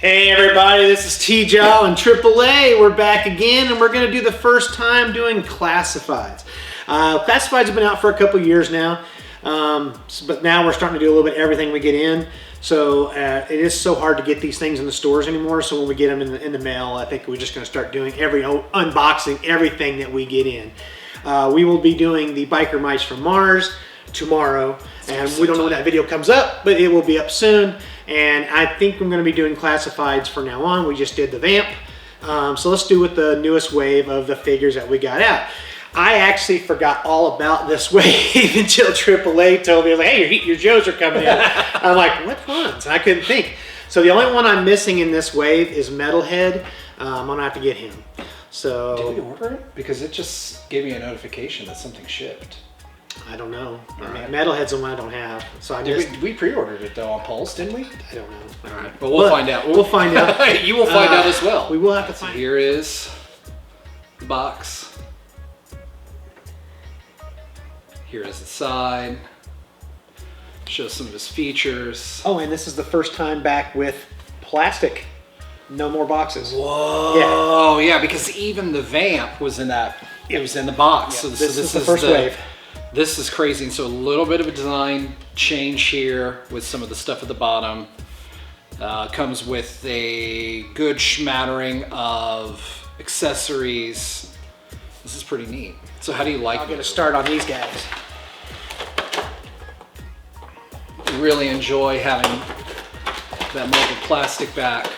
Hey everybody, this is T-Jaw and AAA. We're back again and we're going to do the first time doing classifieds. Classifieds have been out for a couple years now, but now we're starting to do a little bit of everything we get in. So it is so hard to get these things in the stores anymore, so when we get them in the mail, I think we're just going to start doing unboxing everything that we get in. We will be doing the Biker Mice from Mars tomorrow, and we don't know when that video comes up, but it will be up soon. And I think we're going to be doing classifieds from now on. We just did the Vamp. So let's do with the newest wave of the figures that we got out. I actually forgot all about this wave until AAA told me, like, hey, your Joes are coming in. I'm like, what ones? And I couldn't think. So the only one I'm missing in this wave is Metalhead. I'm going to have to get him. So did we order it? Because it just gave me a notification that something shipped. I don't know. Metalhead's the one I don't have. So we pre-ordered it though on Pulse, didn't we? I don't know. All right, but we'll find out. We'll find out. You will find out as well. We will have to find out. Here is the box. Here is the side. Shows some of his features. Oh, and this is the first time back with plastic. No more boxes. Whoa! Yeah, because even the Vamp was in that. It was in the box. Yeah. So this is the first wave. This is crazy. And so a little bit of a design change here with some of the stuff at the bottom. Comes with a good schmattering of accessories. This is pretty neat. So how do you like it? I'm going to start on these guys. Really enjoy having that molded plastic back.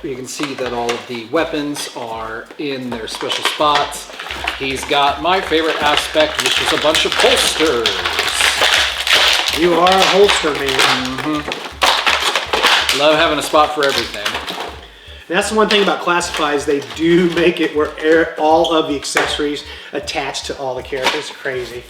You can see that all of the weapons are in their special spots. He's got my favorite aspect, which is a bunch of holsters. You are a holster man. Mm-hmm. Love having a spot for everything. And that's the one thing about classifieds. They do make it where all of the accessories attached to all the characters. It's crazy.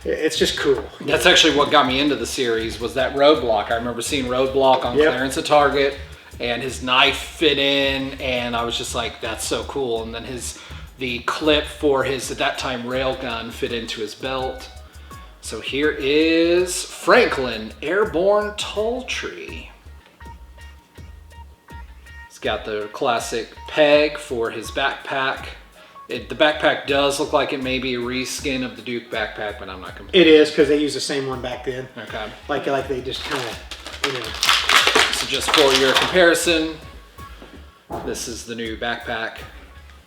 It's just cool. That's actually what got me into the series, was that Roadblock. I remember seeing Roadblock on clearance at Target, and his knife fit in, and I was just like, that's so cool. And then the clip for his, at that time, railgun fit into his belt. So here is Franklin, Airborne Tall Tree. He's got the classic peg for his backpack. The backpack does look like it may be a reskin of the Duke backpack, but I'm not complaining. It is, because they used the same one back then. Okay. Like they just kind of, you know. So just for your comparison, this is the new backpack.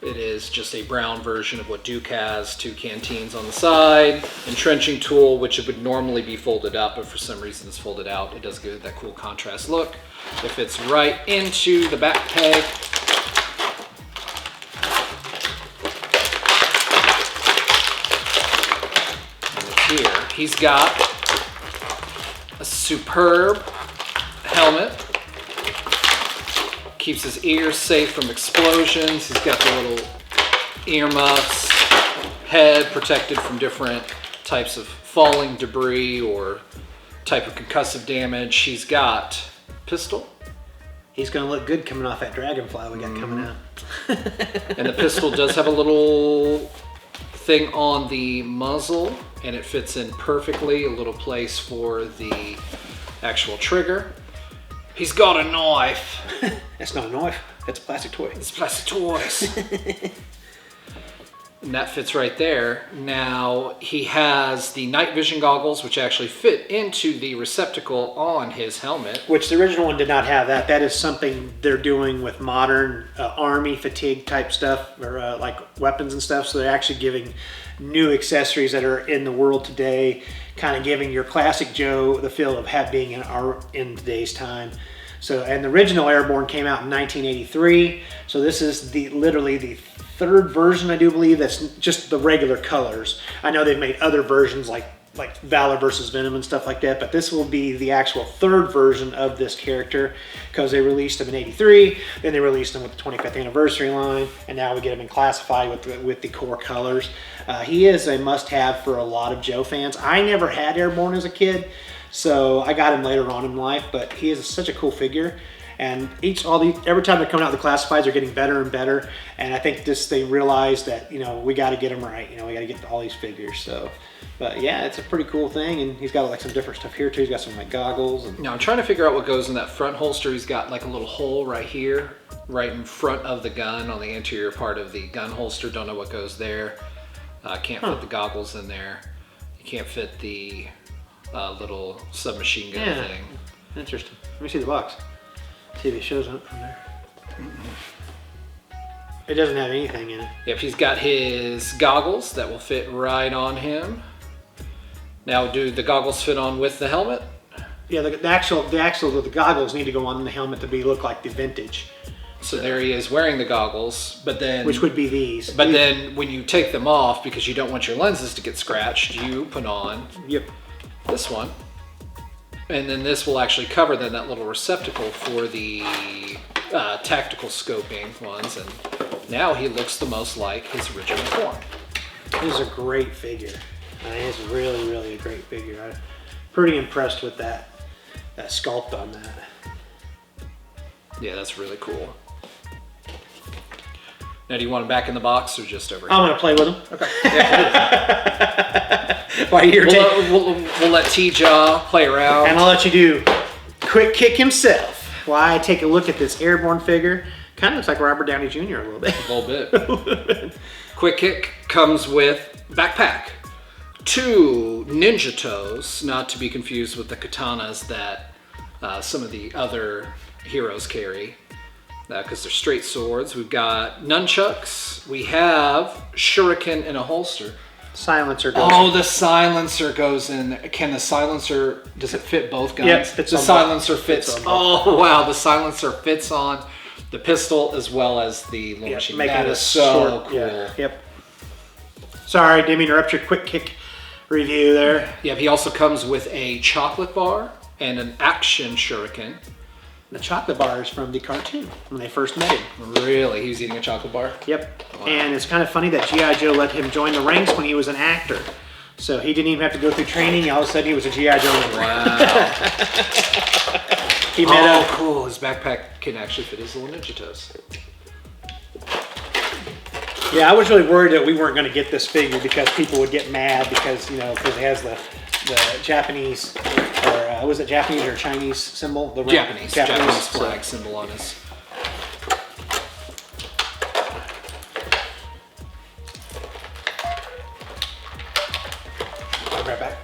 It is just a brown version of what Duke has, 2 canteens on the side, entrenching tool, which it would normally be folded up, but for some reason it's folded out. It does give that cool contrast look. It fits right into the back peg. And here, he's got a superb helmet. Keeps his ears safe from explosions. He's got the little earmuffs, head protected from different types of falling debris or type of concussive damage. He's got pistol. He's going to look good coming off that dragonfly we got coming out. And the pistol does have a little thing on the muzzle, and it fits in perfectly, a little place for the actual trigger. He's got a knife. That's not a knife. That's a plastic toy. It's plastic toys. And that fits right there. Now, he has the night vision goggles, which actually fit into the receptacle on his helmet. Which the original one did not have that. That is something they're doing with modern army fatigue type stuff, or like weapons and stuff. So they're actually giving new accessories that are in the world today, kind of giving your classic Joe the feel of being in today's time. So, and the original Airborne came out in 1983. So this is literally the 3rd version, I do believe, that's just the regular colors. I know they've made other versions like Valor versus Venom and stuff like that, but this will be the actual 3rd version of this character, because they released him in 83, then they released him with the 25th anniversary line, and now we get him in classified with the core colors. He is a must-have for a lot of Joe fans. I never had Airborne as a kid, so I got him later on in life, but he is such a cool figure. And every time they're coming out, the classifieds are getting better and better. And I think they realize that, we got to get them right. We got to get all these figures. So, but yeah, it's a pretty cool thing. And he's got like some different stuff here too. He's got some like goggles. And now I'm trying to figure out what goes in that front holster. He's got like a little hole right here, right in front of the gun on the anterior part of the gun holster. Don't know what goes there. Can't fit the goggles in there. You can't fit the little submachine gun thing. Interesting. Let me see the box. See if it shows up from there. It doesn't have anything in it. Yep, he's got his goggles that will fit right on him. Now, do the goggles fit on with the helmet? Yeah, the goggles need to go on the helmet to look like the vintage. So there he is wearing the goggles, but then... Which would be these. But then when you take them off, because you don't want your lenses to get scratched, you put on this one. And then this will actually cover then that little receptacle for the tactical scoping ones. And now he looks the most like his original form. This is a great figure. It's really, really a great figure. I'm pretty impressed with that sculpt on that. Yeah, that's really cool. Now, do you want him back in the box or just over here? I'm going to play with him. Okay. Yeah, we'll let T-Jaw play around. And I'll let you do quick kick himself while I take a look at this Airborne figure. Kind of looks like Robert Downey Jr. a little bit. A little bit. Quick kick comes with backpack. 2 ninja toes, not to be confused with the katanas that some of the other heroes carry, because they're straight swords. We've got nunchucks. We have shuriken in a holster. Silencer goes in. The silencer goes in. Can the silencer, does it fit both guns? Yep, the silencer fits. Oh, wow. The silencer fits on the pistol as well as the little machine. That is so cool. Yeah. Yep. Sorry, didn't interrupt your quick kick review there. Yep, he also comes with a chocolate bar and an action shuriken. The chocolate bar is from the cartoon when they first met him. Really? He was eating a chocolate bar? Yep. Wow. And it's kind of funny that G.I. Joe let him join the ranks when he was an actor. So he didn't even have to go through training. All of a sudden he was a G.I. Joe member. Wow. He met cool. His backpack can actually fit his little ninja toes. Yeah, I was really worried that we weren't going to get this figure because people would get mad because, because it has the Japanese, or was it Japanese or Chinese symbol? The Japanese flag symbol on his. I'll be right back.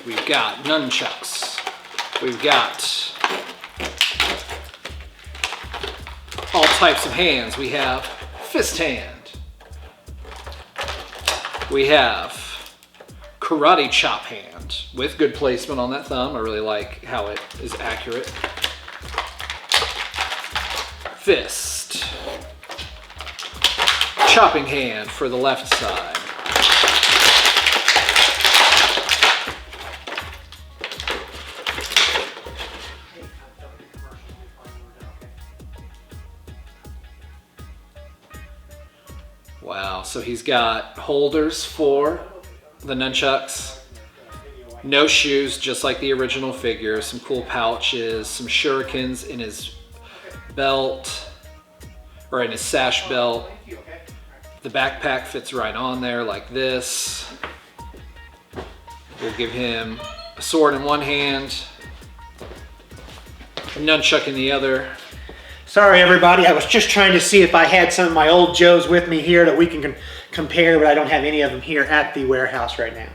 We've got nunchucks. We've got all types of hands. We have fist hand. We have karate chop hand with good placement on that thumb. I really like how it is accurate. Fist. Chopping hand for the left side. Wow, so he's got holders for the nunchucks, no shoes, just like the original figure, some cool pouches, some shurikens in his belt, or in his sash belt. The backpack fits right on there like this. We'll give him a sword in one hand, a nunchuck in the other. Sorry, everybody. I was just trying to see if I had some of my old Joes with me here that we can compare, but I don't have any of them here at the warehouse right now.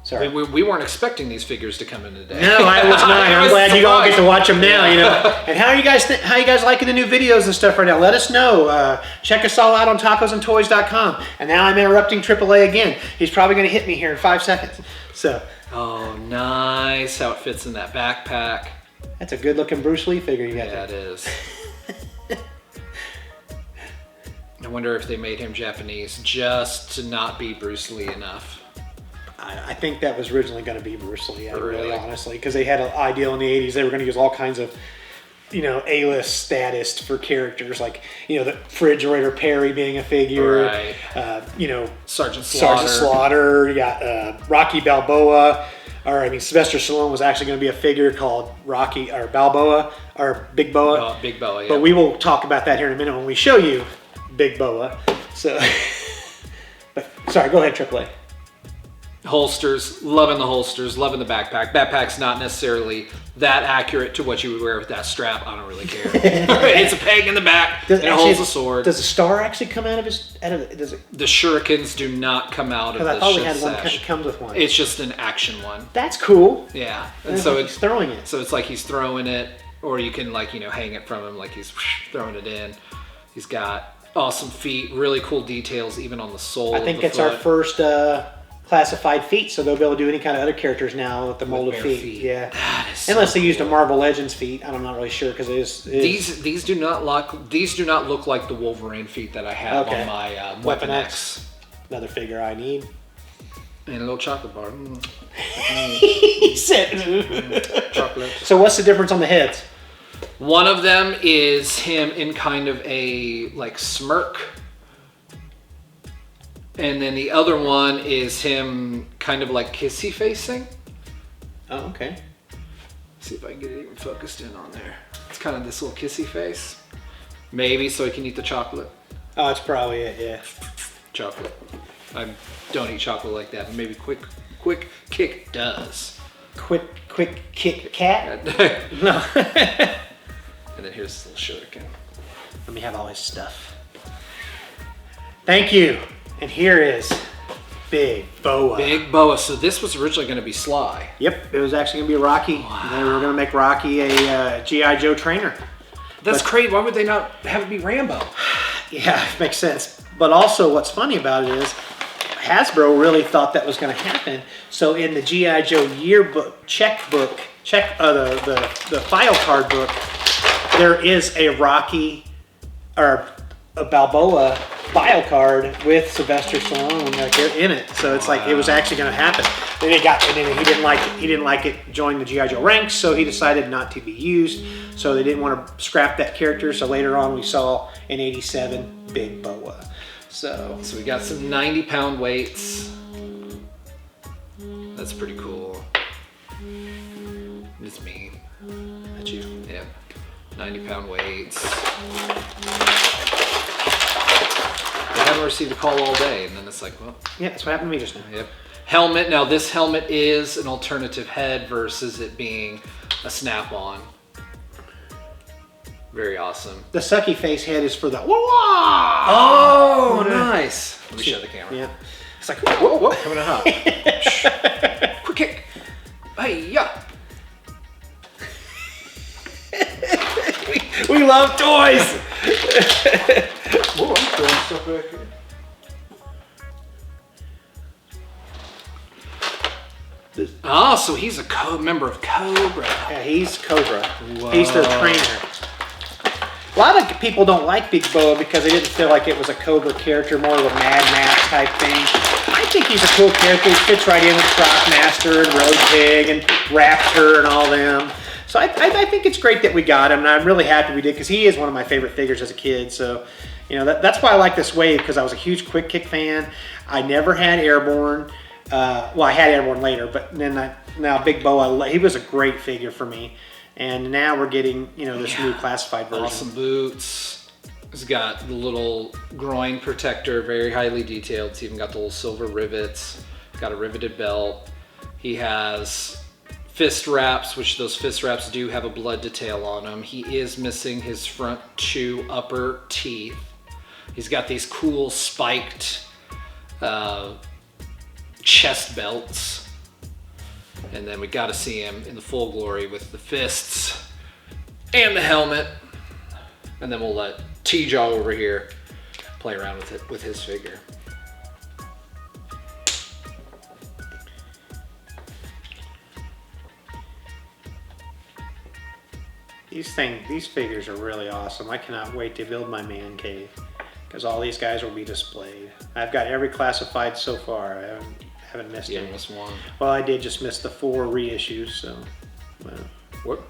Sorry. We weren't expecting these figures to come in today. No, I was not. I'm glad you all get to watch them now. And how are you guys? How you guys liking the new videos and stuff right now? Let us know. Check us all out on tacosandtoys.com. And now I'm interrupting AAA again. He's probably going to hit me here in 5 seconds. So. Oh, nice how it fits in that backpack. That's a good-looking Bruce Lee figure you got there. Yeah, it is. I wonder if they made him Japanese just to not be Bruce Lee enough. I think that was originally going to be Bruce Lee, really honestly, because they had an ideal in the 80s. They were going to use all kinds of A-list status for characters like, the Refrigerator Perry being a figure, Right. Sergeant Sergeant Slaughter, you got Rocky Balboa, Sylvester Stallone was actually going to be a figure called Rocky or Balboa or Big Boa. Big Boa, yeah. But we will talk about that here in a minute when we show you Big Boa. So, but sorry, go ahead, AAA. Holsters, loving the holsters, loving the backpack. Backpack's not necessarily that accurate to what you would wear with that strap. I don't really care. It's a peg in the back. It holds a sword. Does the star actually come out of his? Does it? The shurikens do not come out of the I thought we had sash. one that comes with one. It's just an action one. That's cool. Yeah, and so he's throwing it. So it's like he's throwing it, or you can hang it from him like he's throwing it in. He's got awesome feet, really cool details even on the sole. I think it's our first classified feet, so they'll be able to do any kind of other characters now with the molded feet. Yeah, unless they used a Marvel Legends feet. I'm not really sure because these do not look like the Wolverine feet that I have on my Weapon X. Another figure I need. And a little chocolate bar. He said chocolate. So what's the difference on the heads? One of them is him in kind of a smirk. And then the other one is him kind of kissy facing. Oh, okay. See if I can get it even focused in on there. It's kind of this little kissy face. Maybe so he can eat the chocolate. Oh, that's probably it, yeah. Chocolate. I don't eat chocolate like that, but maybe Quick Kick does. Quick Kick Cat? No. And then here's this little shuriken. Let me have all his stuff. Thank you. And here is Big Boa. Big Boa. So this was originally going to be Sly. Yep, it was actually going to be Rocky. Wow. They were going to make Rocky a G.I. Joe trainer. That's crazy. Why would they not have it be Rambo? Yeah, it makes sense. But also what's funny about it is Hasbro really thought that was going to happen. So in the G.I. Joe yearbook, the file card book, there is a Rocky or a Balboa file card with Sylvester Stallone in it. So it's it was actually going to happen. Then he didn't like it join the G.I. Joe ranks, so he decided not to be used. So they didn't want to scrap that character. So later on we saw in '87 Big Boa. So we got some 90-pound weights. That's pretty cool. It's me. That's you. Yeah. 90-pound weights. They haven't received a call all day, and then it's well. Yeah, that's what happened to me just now. Yep. Helmet. Now this helmet is an alternative head versus it being a snap-on. Very awesome. The sucky face head is for the Oh, nice. Let me show the camera. Yeah. It's whoa, coming in hot. Quick kick. Hey, yeah. We love toys. Whoa, I'm throwing stuff back here. So he's a member of Cobra. Yeah, he's Cobra. Whoa. He's their trainer. A lot of people don't like Big Boa because they didn't feel like it was a Cobra character, more of a Mad Max type thing. I think he's a cool character. He fits right in with Shockmaster and Road Pig and Raptor and all them. So I think it's great that we got him, and I'm really happy we did because he is one of my favorite figures as a kid. So, that's why I like this wave, because I was a huge Quick Kick fan. I never had Airborne. I had Airborne later, but then now Big Boa, he was a great figure for me. And now we're getting, this new classified version. Awesome boots. It's got the little groin protector, very highly detailed. It's even got the little silver rivets. Got a riveted belt. He has fist wraps, which those fist wraps do have a blood detail on them. He is missing his front 2 upper teeth. He's got these cool spiked chest belts. And then we got to see him in the full glory with the fists and the helmet. And then we'll let T-Jaw over here play around with it with his figure. These figures are really awesome. I cannot wait to build my man cave because all these guys will be displayed. I've got every classified so far. I haven't missed any. Missed one. Well, I did just miss the 4 reissues, so. Well. What?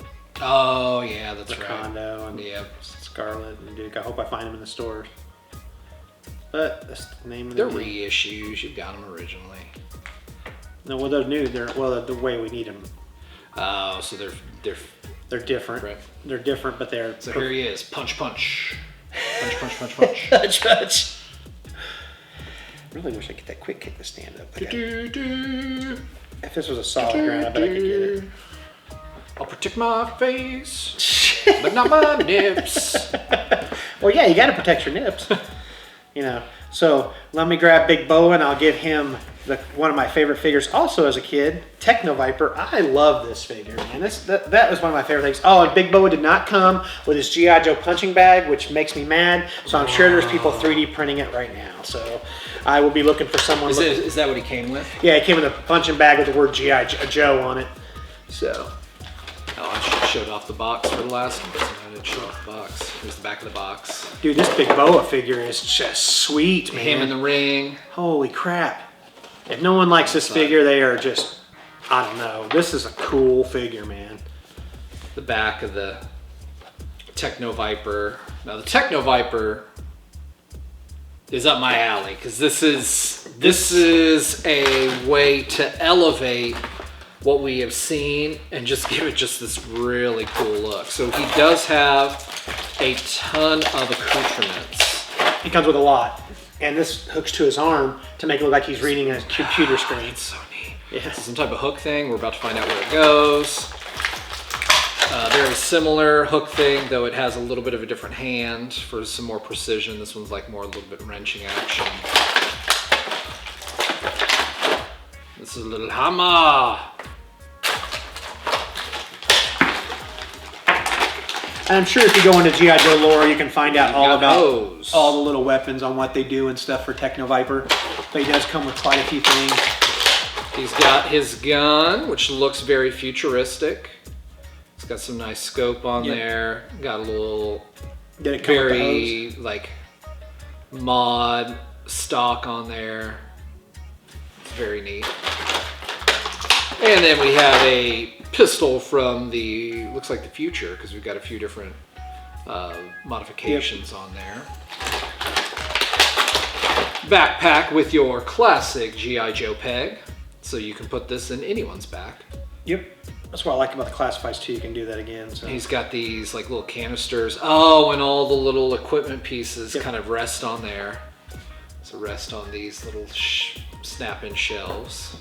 Oh yeah, that's the right. Condo and Scarlet and Duke. I hope I find them in the stores. But that's the name of They're the game. reissues. You got them originally. No, well, they're new. They're the way we need them. Oh, so they're different. Right. They're different, but they're. So here he is. Punch, punch, punch, punch, punch, punch. Punch, punch. Really wish I could get that quick kick to stand up. If this was a solid ground, I bet I could get it. I'll protect my face, but not my nips. Well, yeah, you got to protect your nips. You know. So let me grab Big Bo and I'll give him one of my favorite figures. Also, as a kid, Techno Viper. I love this figure, man. That was one of my favorite things. Oh, and Big Bo did not come with his G.I. Joe punching bag, which makes me mad. So I'm sure there's people 3D printing it right now. So I will be looking for someone. Is that what he came with? Yeah, it came with a punching bag with the word G.I. Joe on it. So. Oh, I should have showed off the box for the last one. I didn't show off the box. Here's the back of the box. Dude, this Big Boa figure is just sweet, man. Him in the ring. Holy crap. If no one likes this figure, they are just, I don't know. This is a cool figure, man. The back of the Techno Viper. Now the Techno Viper is up my alley because this is a way to elevate what we have seen and just give it just this really cool look. So he does have a ton of accoutrements. He comes with a lot. And this hooks to his arm to make it look like he's reading a computer screen. It's so neat. Yeah. Some type of hook thing. We're about to find out where it goes. Very similar hook thing, though it has a little bit of a different hand for some more precision. This one's like more a little bit wrenching action. This is a little hammer. And I'm sure if you go into G.I. Joe lore, you can find out all about those. all the little weapons on what they do and stuff for Techno Viper. But he does come with quite a few things. He's got his gun, which looks very futuristic. It's got some nice scope on there. Got a little Did it come with the very hose? like mod stock on there. It's very neat. And then we have a pistol from the, looks like the future, because we've got a few different modifications on there. Backpack with your classic G.I. Joe peg, so you can put this in anyone's back. Yep. That's what I like about the classifieds too. You can do that again. So. He's got these like little canisters. Oh, and all the little equipment pieces kind of rest on there. So rest on these little snap-in shelves.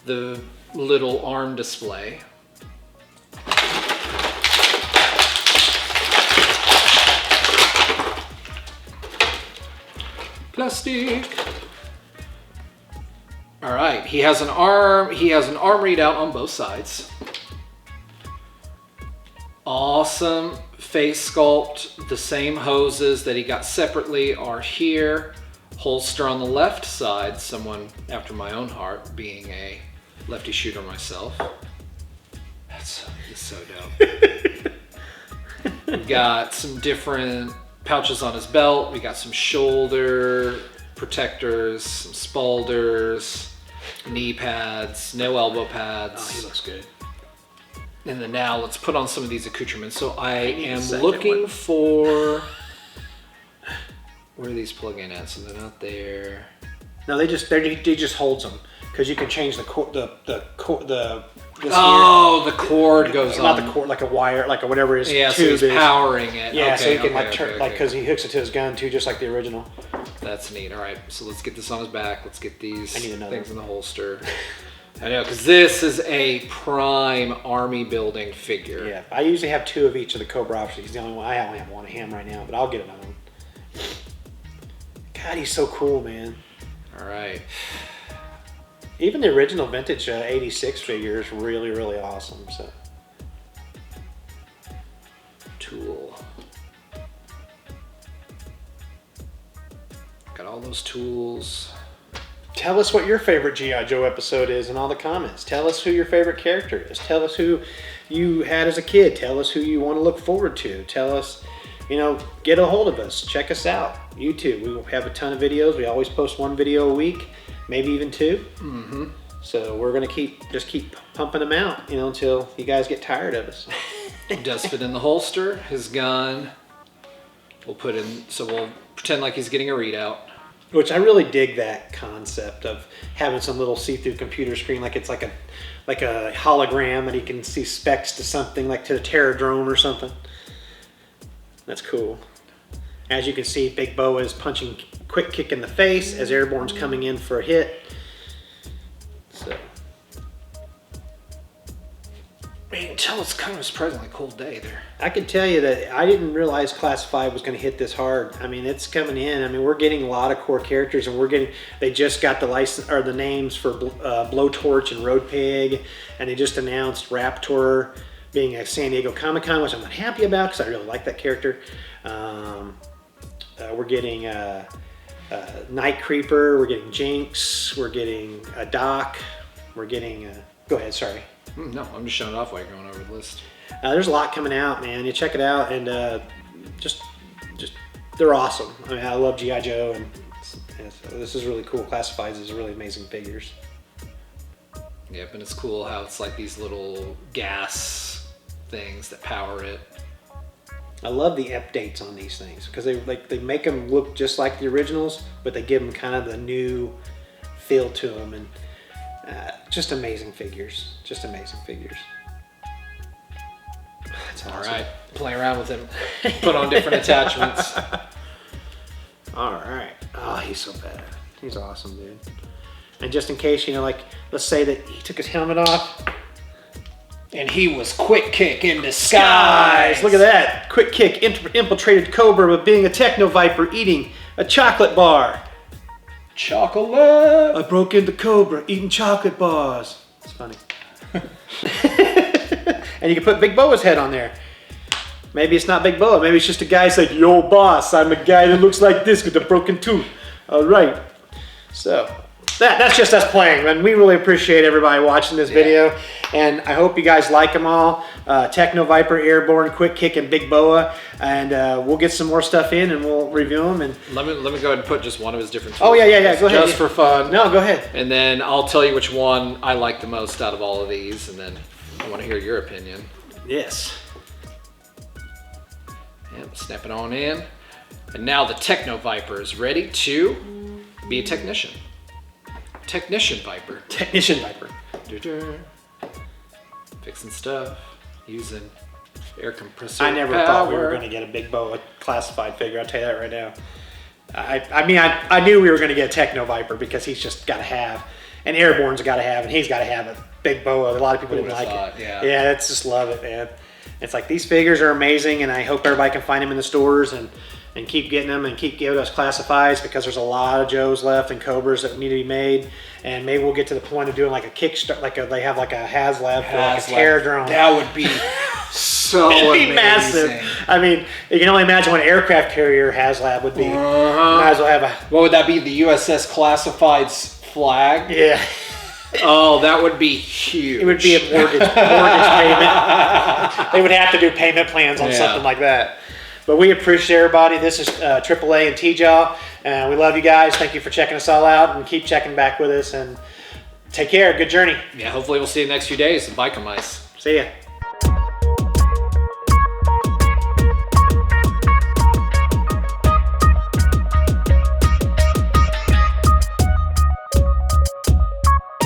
The little arm display. Plastic. All right, he has an arm readout on both sides. Awesome face sculpt. The same hoses that he got separately are here. Holster on the left side, someone after my own heart, being a lefty shooter myself. That's so dope. We got some different pouches on his belt. We got some shoulder protectors, some spalders, knee pads, no elbow pads. Oh, he looks good. And then now let's put on some of these accoutrements. So I am looking for, where do these plug in at? So they're not there. No, they just holds them because you can change the the cord goes not on. the cord, like a wire, like a whatever his Yeah, tube so he's is. powering it. Yeah, okay, so he can okay, turn, okay. because he hooks it to his gun too, just like the original. That's neat. All right, so let's get this on his back. Let's get these I need another. things in the holster. I know, because this is a prime army building figure. Yeah, I usually have 2 of each of the Cobra options. He's the only one. I only have 1 of him right now, but I'll get another one. God, he's so cool, man. All right. Even the original vintage 86 figure is really, really awesome. So, Tool. Got all those tools. tell us what your favorite G.I. Joe episode is in all the comments. Tell us who your favorite character is. Tell us who you had as a kid. Tell us who you want to look forward to. Tell us, get a hold of us. Check us out. YouTube. We have a ton of videos. We always post 1 video a week, maybe even 2. Mm-hmm. So we're gonna keep pumping them out, you know, until you guys get tired of us. It does fit in the holster. His gun, we'll put in, so we'll pretend like he's getting a readout. Which I really dig that concept of having some little see-through computer screen, like it's like a hologram, and he can see specs to something, like to the Terror drone or something. That's cool. As you can see, Big Boa is punching quick kick in the face as Airborne's coming in for a hit. So, I mean, tell it's kind of a surprisingly cold day there. I can tell you that I didn't realize Classified was going to hit this hard. I mean, it's coming in. I mean, we're getting a lot of core characters, and they just got the license or the names for Blowtorch and Road Pig, and they just announced Raptor being a San Diego Comic-Con, which I'm not happy about because I really like that character. We're getting Night Creeper, we're getting Jinx, we're getting Doc, we're getting. Go ahead, sorry. No, I'm just showing off while you're going over the list. There's a lot coming out, man. You check it out, and just they're awesome. I mean, I love G.I. Joe, and so this is really cool. Classifieds is really amazing figures. Yep, and it's cool how it's like these little gas things that power it. I love the updates on these things because they make them look just like the originals, but they give them kind of the new feel to them, and just amazing figures. Just amazing figures. That's awesome. All right, play around with him. Put on different attachments. All right. Oh, he's so bad. He's awesome, dude. And just in case, you know, like, let's say that he took his helmet off. And he was quick kick in disguise. Look at that. Quick kick infiltrated Cobra with being a Techno Viper eating a chocolate bar. Chocolate. I broke into Cobra eating chocolate bars. It's funny. And you can put Big Boa's head on there. Maybe it's not Big Boa. Maybe it's just a guy saying, yo, boss, I'm a guy that looks like this with a broken tooth. All right. So that's just us playing, and we really appreciate everybody watching this video. And I hope you guys like them all. Techno Viper, Airborne, Quick Kick, and Big Boa. And we'll get some more stuff in, and we'll review them. And let me go ahead and put just one of his different tools. Oh, yeah. Go ahead. Just for fun. No, go ahead. And then I'll tell you which one I like the most out of all of these, and then I want to hear your opinion. Yes. Yep, snap it on in. And now the Techno Viper is ready to be a technician. Technician Viper. Technician Viper. Fixing stuff, using air compressor I never power. thought we were going to get a Big Boa classified figure. I'll tell you that right now. I mean, I knew we were going to get a Techno Viper because he's just got to have, and Airborne's got to have, and he's got to have a Big Boa. A lot of people didn't like it. Yeah, that's just love it, man. It's like these figures are amazing, and I hope everybody can find them in the stores and keep getting them and keep giving us classifieds because there's a lot of Joes left and Cobras that need to be made. And maybe we'll get to the point of doing like a Kickstarter, they have like a HasLab for like a Terror drone. That would be so It'd be amazing. massive. I mean, you can only imagine what an aircraft carrier HasLab would be. Might as well have a. What would that be? The USS Classified's flag? Yeah. Oh, that would be huge. It would be a mortgage payment. They would have to do payment plans on something like that. But we appreciate everybody. This is AAA and T-Jaw. We love you guys. Thank you for checking us all out, and keep checking back with us. And take care. Good journey. Yeah, hopefully we'll see you in the next few days. Bye, Mice. See ya.